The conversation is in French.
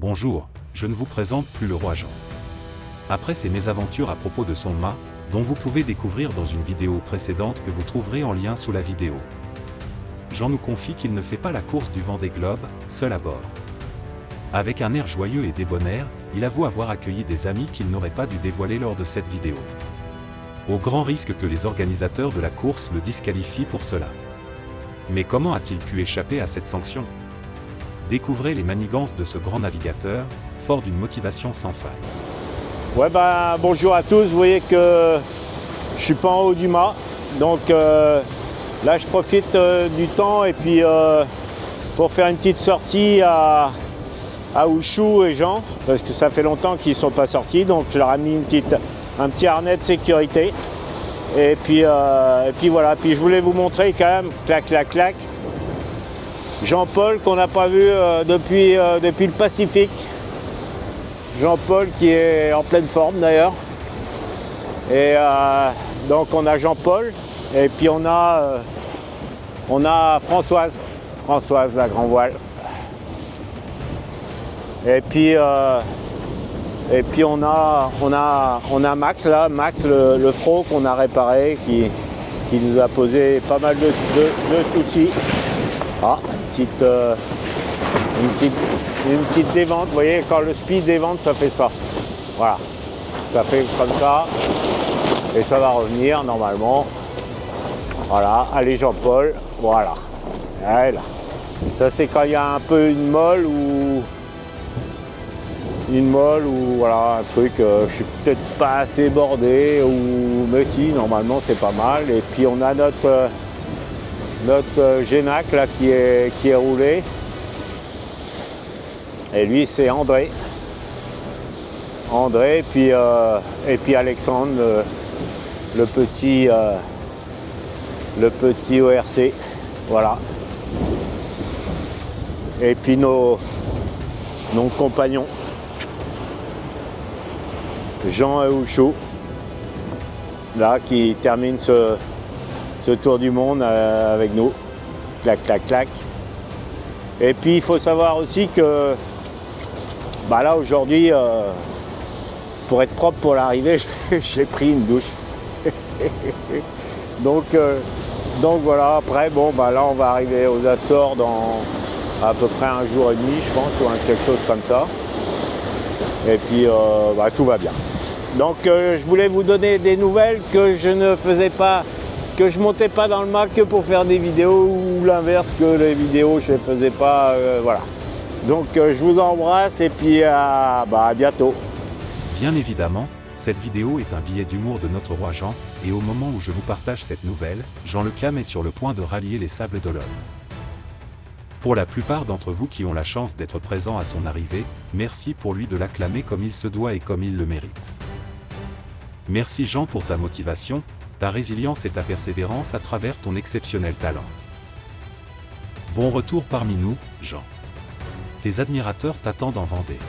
Bonjour, je ne vous présente plus le roi Jean. Après ses mésaventures à propos de son mât, dont vous pouvez découvrir dans une vidéo précédente que vous trouverez en lien sous la vidéo, Jean nous confie qu'il ne fait pas la course du Vendée Globe, seul à bord. Avec un air joyeux et débonnaire, il avoue avoir accueilli des amis qu'il n'aurait pas dû dévoiler lors de cette vidéo. Au grand risque que les organisateurs de la course le disqualifient pour cela. Mais comment a-t-il pu échapper à cette sanction ? Découvrez les manigances de ce grand navigateur, fort d'une motivation sans faille. Ouais bonjour à tous, vous voyez que je suis pas en haut du mât, donc là je profite du temps et puis pour faire une petite sortie à Ouchou et Jean, parce que ça fait longtemps qu'ils ne sont pas sortis, donc je leur ai mis un petit harnais de sécurité. Et puis voilà, puis je voulais vous montrer quand même, clac clac clac, Jean-Paul qu'on n'a pas vu depuis le Pacifique. Jean-Paul qui est en pleine forme d'ailleurs. Et donc on a Jean-Paul et puis on a Françoise la grand voile. Et puis on a Max là, Max le frot qu'on a réparé qui nous a posé pas mal de soucis. Ah, une petite dévente, vous voyez, quand le speed dévente, ça fait ça. Voilà, ça fait comme ça, et ça va revenir normalement. Voilà, allez Jean-Paul, voilà. Ça c'est quand il y a un peu une molle ou voilà, un truc, je suis peut-être pas assez bordé, mais si, normalement c'est pas mal. Et puis on a notre Génac là qui est roulé. Et lui c'est André, et puis Alexandre, le petit ORC, voilà. Et puis nos compagnons, Jean et Ouchou, là qui termine ce tour du monde avec nous, clac clac clac. Et puis il faut savoir aussi que là aujourd'hui, pour être propre pour l'arrivée, j'ai pris une douche. donc voilà, après là on va arriver aux Açores dans à peu près un jour et demi je pense, ou quelque chose comme ça. Et puis tout va bien. Donc je voulais vous donner des nouvelles que je ne faisais pas, que je montais pas dans le mât que pour faire des vidéos, ou l'inverse, que les vidéos je les faisais pas, voilà. Donc je vous embrasse et puis à bientôt. Bien évidemment, cette vidéo est un billet d'humour de notre roi Jean, et au moment où je vous partage cette nouvelle, Jean Le Cam est sur le point de rallier les Sables d'Olonne. Pour la plupart d'entre vous qui ont la chance d'être présents à son arrivée, merci pour lui de l'acclamer comme il se doit et comme il le mérite. Merci Jean pour ta motivation, ta résilience et ta persévérance à travers ton exceptionnel talent. Bon retour parmi nous, Jean. Tes admirateurs t'attendent en Vendée.